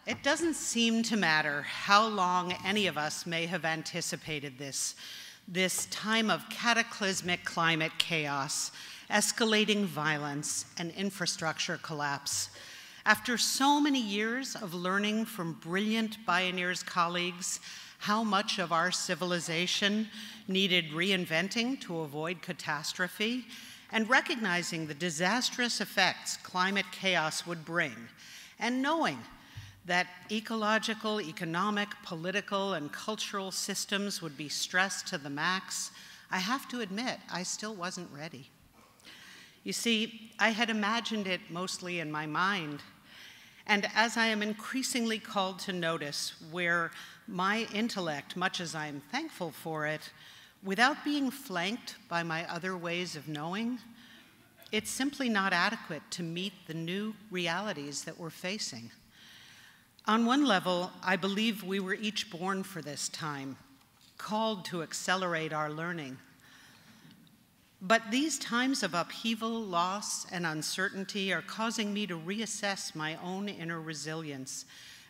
It doesn't seem to matter how long any of us may have anticipated this time of cataclysmic climate chaos, escalating violence, and infrastructure collapse. After so many years of learning from brilliant Bioneers colleagues how much of our civilization needed reinventing to avoid catastrophe, and recognizing the disastrous effects climate chaos would bring, and knowing that ecological, economic, political, and cultural systems would be stressed to the max, I have to admit, I still wasn't ready. You see, I had imagined it mostly in my mind, and as I am increasingly called to notice where my intellect, much as I am thankful for it, without being flanked by my other ways of knowing, it's simply not adequate to meet the new realities that we're facing. On one level, I believe we were each born for this time, called to accelerate our learning. But these times of upheaval, loss, and uncertainty are causing me to reassess my own inner resilience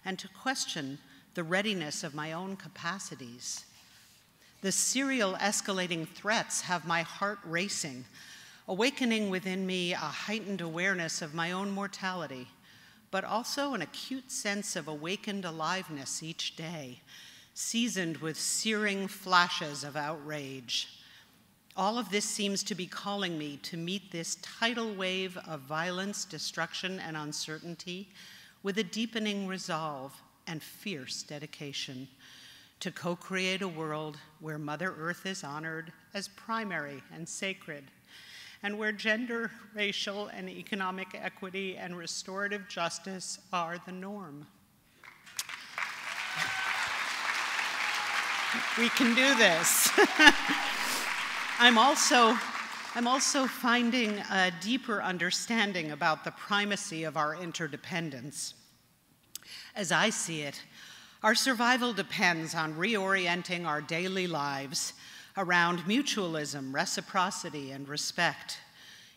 and to question the readiness of my own capacities. The serial escalating threats have my heart racing, awakening within me a heightened awareness of my own mortality, but also an acute sense of awakened aliveness each day, seasoned with searing flashes of outrage. All of this seems to be calling me to meet this tidal wave of violence, destruction, and uncertainty with a deepening resolve and fierce dedication to co-create a world where Mother Earth is honored as primary and sacred, and where gender, racial, and economic equity and restorative justice are the norm. We can do this. I'm also finding a deeper understanding about the primacy of our interdependence. As I see it, our survival depends on reorienting our daily lives around mutualism, reciprocity, and respect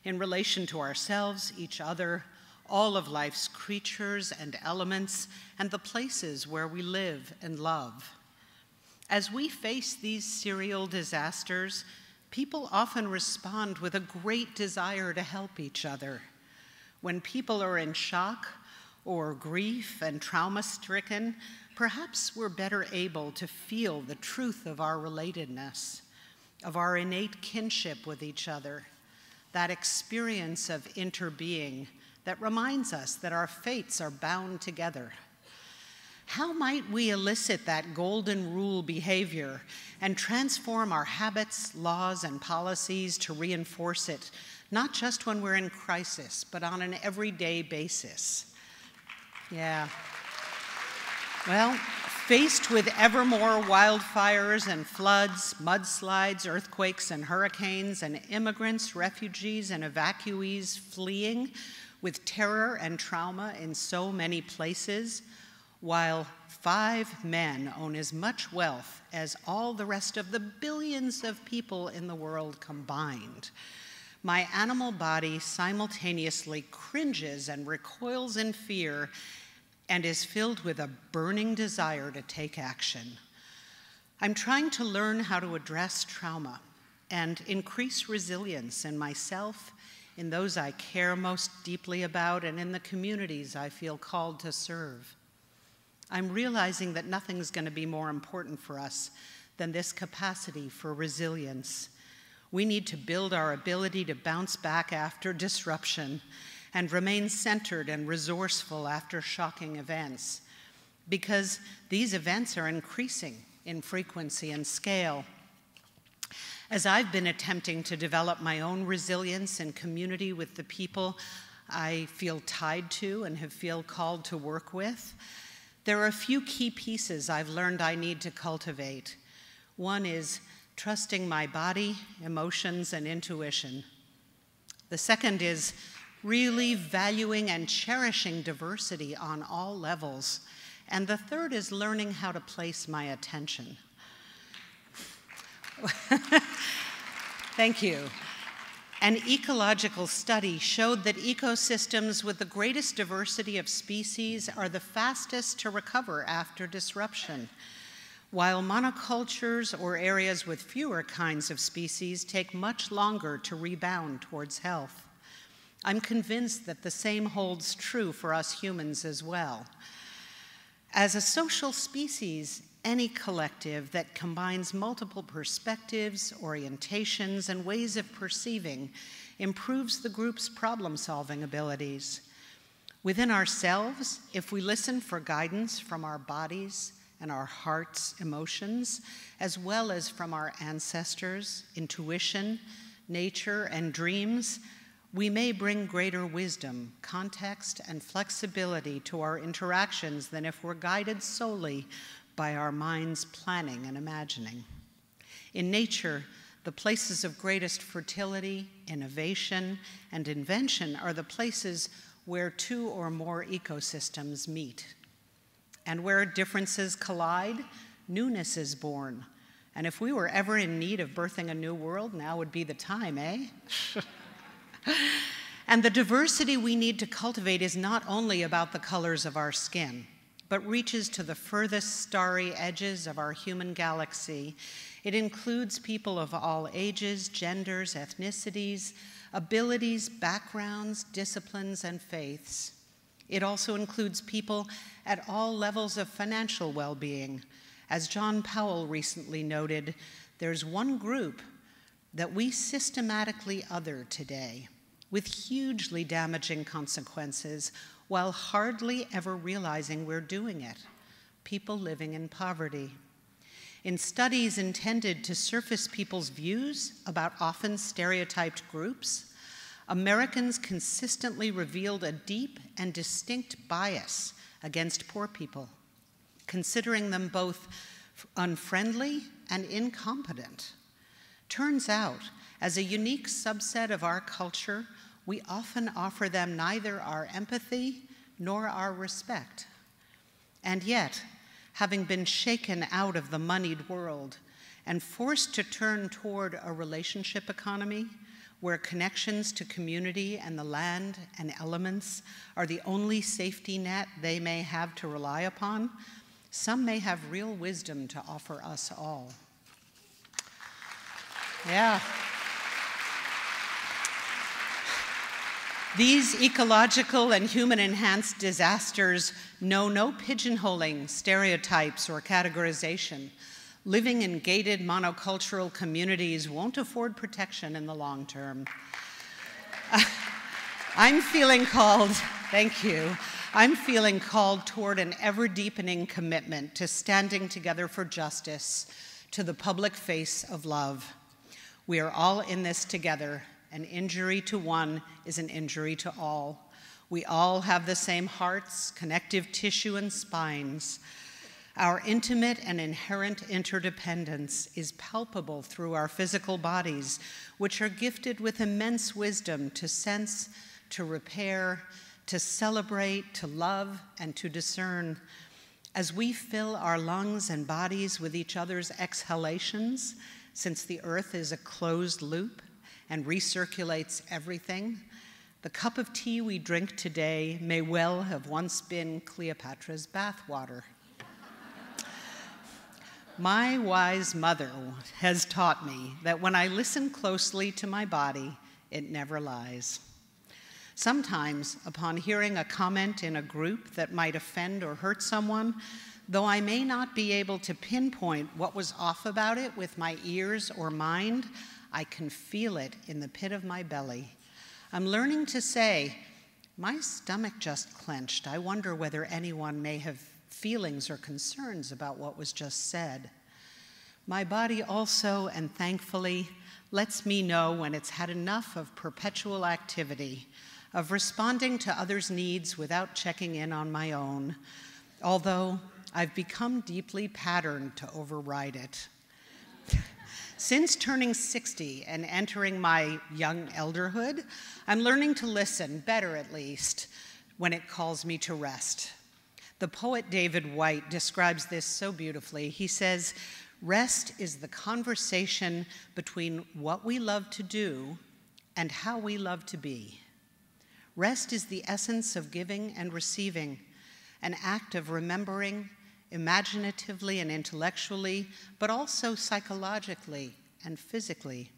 in relation to ourselves, each other, all of life's creatures and elements, and the places where we live and love. As we face these serial disasters, people often respond with a great desire to help each other. When people are in shock or grief and trauma-stricken, perhaps we're better able to feel the truth of our relatedness, of our innate kinship with each other, that experience of interbeing that reminds us that our fates are bound together. How might we elicit that golden rule behavior and transform our habits, laws, and policies to reinforce it, not just when we're in crisis, but on an everyday basis? Yeah. Well, faced with ever more wildfires and floods, mudslides, earthquakes, and hurricanes, and immigrants, refugees, and evacuees fleeing with terror and trauma in so many places, while 5 men own as much wealth as all the rest of the billions of people in the world combined, my animal body simultaneously cringes and recoils in fear and is filled with a burning desire to take action. I'm trying to learn how to address trauma and increase resilience in myself, in those I care most deeply about, and in the communities I feel called to serve. I'm realizing that nothing's going to be more important for us than this capacity for resilience. We need to build our ability to bounce back after disruption and remain centered and resourceful after shocking events, because these events are increasing in frequency and scale. As I've been attempting to develop my own resilience and community with the people I feel tied to and have feel called to work with, there are a few key pieces I've learned I need to cultivate. One is trusting my body, emotions, and intuition. The second is really valuing and cherishing diversity on all levels. And the third is learning how to place my attention. Thank you. An ecological study showed that ecosystems with the greatest diversity of species are the fastest to recover after disruption, while monocultures or areas with fewer kinds of species take much longer to rebound towards health. I'm convinced that the same holds true for us humans as well. As a social species, any collective that combines multiple perspectives, orientations, and ways of perceiving improves the group's problem-solving abilities. Within ourselves, if we listen for guidance from our bodies and our heart's emotions, as well as from our ancestors, intuition, nature, and dreams, we may bring greater wisdom, context, and flexibility to our interactions than if we're guided solely by our mind's planning and imagining. In nature, the places of greatest fertility, innovation, and invention are the places where two or more ecosystems meet. And where differences collide, newness is born. And if we were ever in need of birthing a new world, now would be the time, eh? And the diversity we need to cultivate is not only about the colors of our skin, but reaches to the furthest starry edges of our human galaxy. It includes people of all ages, genders, ethnicities, abilities, backgrounds, disciplines, and faiths. It also includes people at all levels of financial well-being. As John Powell recently noted, there's one group that we systematically other today, with hugely damaging consequences, while hardly ever realizing we're doing it: people living in poverty. In studies intended to surface people's views about often stereotyped groups, Americans consistently revealed a deep and distinct bias against poor people, considering them both unfriendly and incompetent. Turns out, as a unique subset of our culture, we often offer them neither our empathy nor our respect. And yet, having been shaken out of the moneyed world and forced to turn toward a relationship economy where connections to community and the land and elements are the only safety net they may have to rely upon, some may have real wisdom to offer us all. Yeah. These ecological and human-enhanced disasters know no pigeonholing, stereotypes, or categorization. Living in gated monocultural communities won't afford protection in the long term. I'm feeling called, thank you, I'm feeling called toward an ever-deepening commitment to standing together for justice, to the public face of love. We are all in this together. An injury to one is an injury to all. We all have the same hearts, connective tissue, and spines. Our intimate and inherent interdependence is palpable through our physical bodies, which are gifted with immense wisdom to sense, to repair, to celebrate, to love, and to discern. As we fill our lungs and bodies with each other's exhalations, since the earth is a closed loop and recirculates everything, the cup of tea we drink today may well have once been Cleopatra's bathwater. My wise mother has taught me that when I listen closely to my body, it never lies. Sometimes, upon hearing a comment in a group that might offend or hurt someone, though I may not be able to pinpoint what was off about it with my ears or mind, I can feel it in the pit of my belly. I'm learning to say, my stomach just clenched. I wonder whether anyone may have feelings or concerns about what was just said. My body also, and thankfully, lets me know when it's had enough of perpetual activity, of responding to others' needs without checking in on my own, although I've become deeply patterned to override it. Since turning 60 and entering my young elderhood, I'm learning to listen, better at least, when it calls me to rest. The poet David Whyte describes this so beautifully. He says, "Rest is the conversation between what we love to do and how we love to be. Rest is the essence of giving and receiving, an act of remembering imaginatively and intellectually, but also psychologically and physically.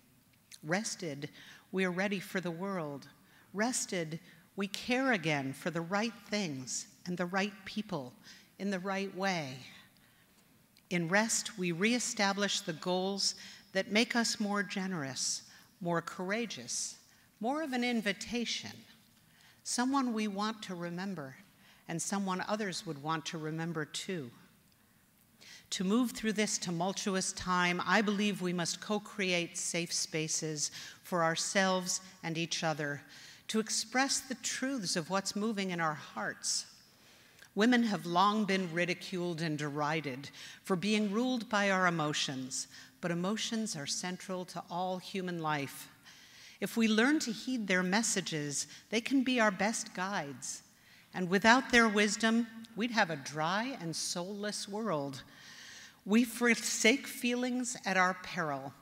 Rested, we are ready for the world. Rested, we care again for the right things and the right people in the right way. In rest, we reestablish the goals that make us more generous, more courageous, more of an invitation, someone we want to remember, and someone others would want to remember too. To move through this tumultuous time, I believe we must co-create safe spaces for ourselves and each other to express the truths of what's moving in our hearts. Women have long been ridiculed and derided for being ruled by our emotions, but emotions are central to all human life. If we learn to heed their messages, they can be our best guides. And without their wisdom, we'd have a dry and soulless world. We forsake feelings at our peril.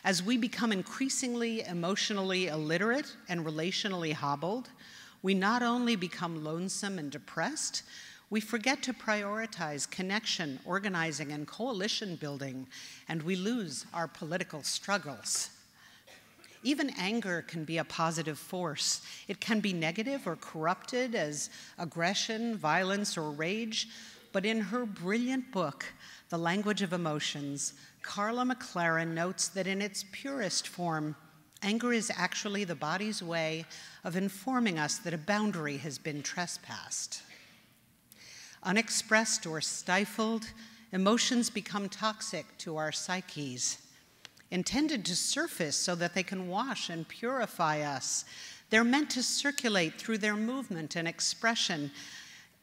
As we become increasingly emotionally illiterate and relationally hobbled, we not only become lonesome and depressed, we forget to prioritize connection, organizing, and coalition building, and we lose our political struggles. Even anger can be a positive force. It can be negative or corrupted as aggression, violence, or rage, but in her brilliant book, The Language of Emotions, Carla McLaren notes that in its purest form, anger is actually the body's way of informing us that a boundary has been trespassed. Unexpressed or stifled, emotions become toxic to our psyches. Intended to surface so that they can wash and purify us, they're meant to circulate through their movement and expression,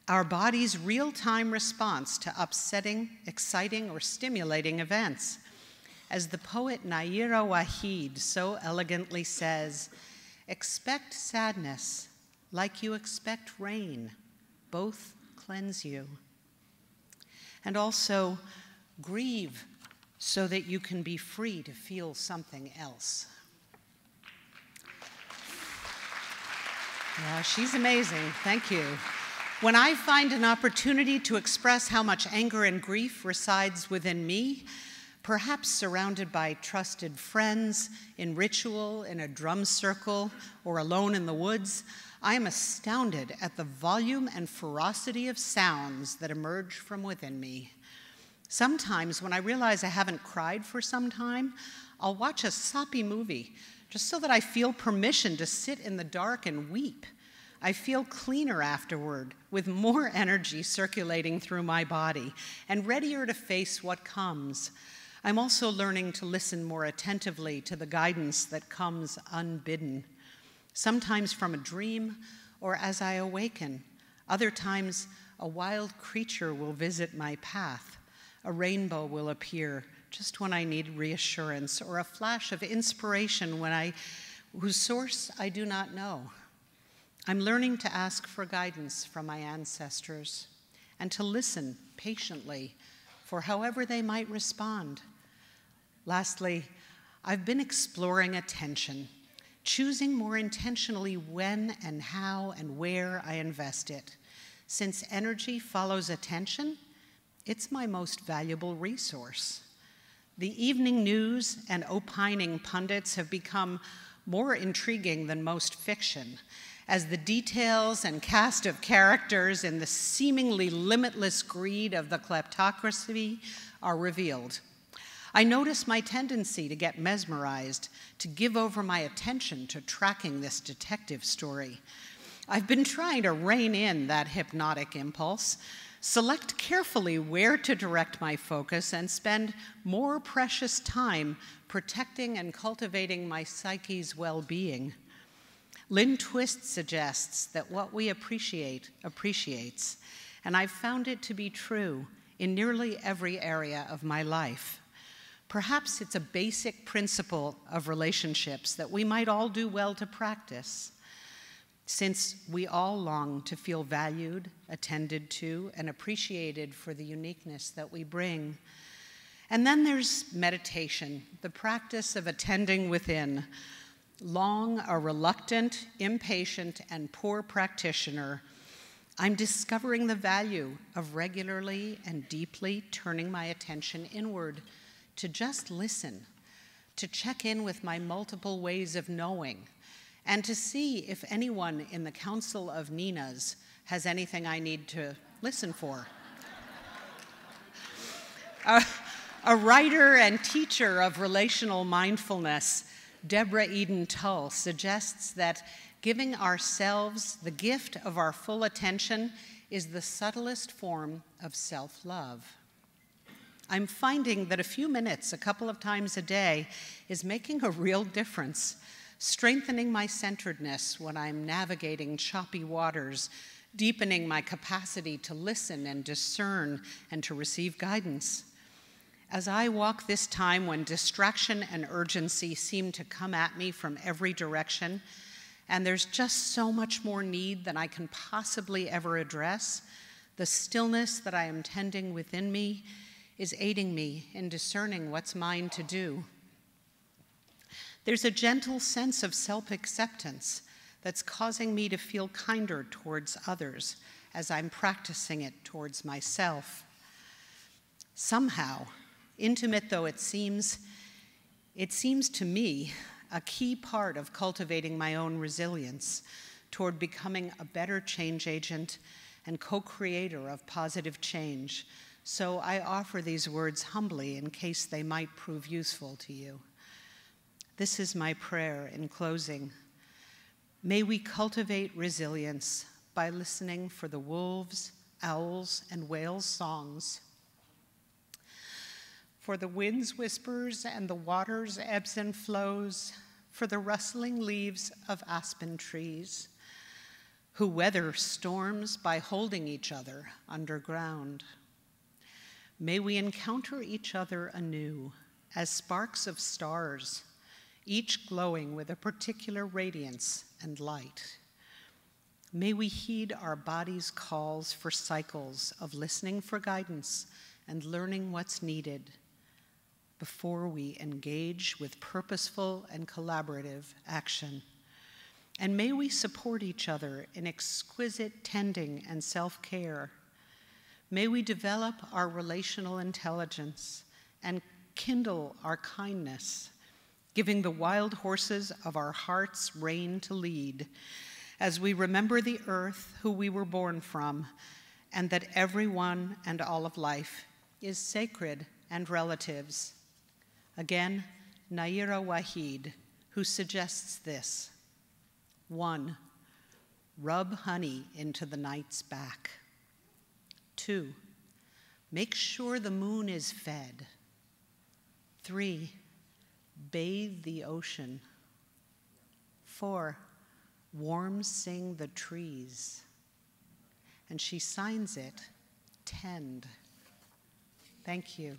our body's real-time response to upsetting, exciting, or stimulating events. As the poet Naira Waheed so elegantly says, expect sadness like you expect rain. Both cleanse you. And also grieve so that you can be free to feel something else. Yeah, she's amazing. Thank you. When I find an opportunity to express how much anger and grief resides within me, perhaps surrounded by trusted friends, in ritual, in a drum circle, or alone in the woods, I am astounded at the volume and ferocity of sounds that emerge from within me. Sometimes, when I realize I haven't cried for some time, I'll watch a soppy movie just so that I feel permission to sit in the dark and weep. I feel cleaner afterward, with more energy circulating through my body, and readier to face what comes. I'm also learning to listen more attentively to the guidance that comes unbidden, sometimes from a dream or as I awaken. Other times, a wild creature will visit my path. A rainbow will appear just when I need reassurance, or a flash of inspiration whose source I do not know. I'm learning to ask for guidance from my ancestors and to listen patiently for however they might respond. Lastly, I've been exploring attention, choosing more intentionally when and how and where I invest it. Since energy follows attention, it's my most valuable resource. The evening news and opining pundits have become more intriguing than most fiction, as the details and cast of characters in the seemingly limitless greed of the kleptocracy are revealed. I notice my tendency to get mesmerized, to give over my attention to tracking this detective story. I've been trying to rein in that hypnotic impulse, select carefully where to direct my focus, and spend more precious time protecting and cultivating my psyche's well-being. Lynn Twist suggests that what we appreciate appreciates, and I've found it to be true in nearly every area of my life. Perhaps it's a basic principle of relationships that we might all do well to practice, since we all long to feel valued, attended to, and appreciated for the uniqueness that we bring. And then there's meditation, the practice of attending within. Long a reluctant, impatient, and poor practitioner, I'm discovering the value of regularly and deeply turning my attention inward to just listen, to check in with my multiple ways of knowing, and to see if anyone in the Council of Ninas has anything I need to listen for. A writer and teacher of relational mindfulness, Deborah Eden Tull, suggests that giving ourselves the gift of our full attention is the subtlest form of self-love. I'm finding that a few minutes, a couple of times a day, is making a real difference, strengthening my centeredness when I'm navigating choppy waters, deepening my capacity to listen and discern and to receive guidance. As I walk this time when distraction and urgency seem to come at me from every direction, and there's just so much more need than I can possibly ever address, the stillness that I am tending within me is aiding me in discerning what's mine to do. There's a gentle sense of self-acceptance that's causing me to feel kinder towards others as I'm practicing it towards myself. Somehow, intimate though it seems to me a key part of cultivating my own resilience toward becoming a better change agent and co-creator of positive change. So I offer these words humbly in case they might prove useful to you. This is my prayer in closing. May we cultivate resilience by listening for the wolves, owls, and whales' songs, for the wind's whispers and the water's ebbs and flows, for the rustling leaves of aspen trees, who weather storms by holding each other underground. May we encounter each other anew as sparks of stars, each glowing with a particular radiance and light. May we heed our body's calls for cycles of listening for guidance and learning what's needed before we engage with purposeful and collaborative action. And may we support each other in exquisite tending and self-care. May we develop our relational intelligence and kindle our kindness, giving the wild horses of our hearts rein to lead, as we remember the earth who we were born from, and that everyone and all of life is sacred and relatives. Again, Naira Waheed, who suggests this. 1, rub honey into the night's back. 2, make sure the moon is fed. 3, bathe the ocean. 4, warm sing the trees. And she signs it, tend. Thank you.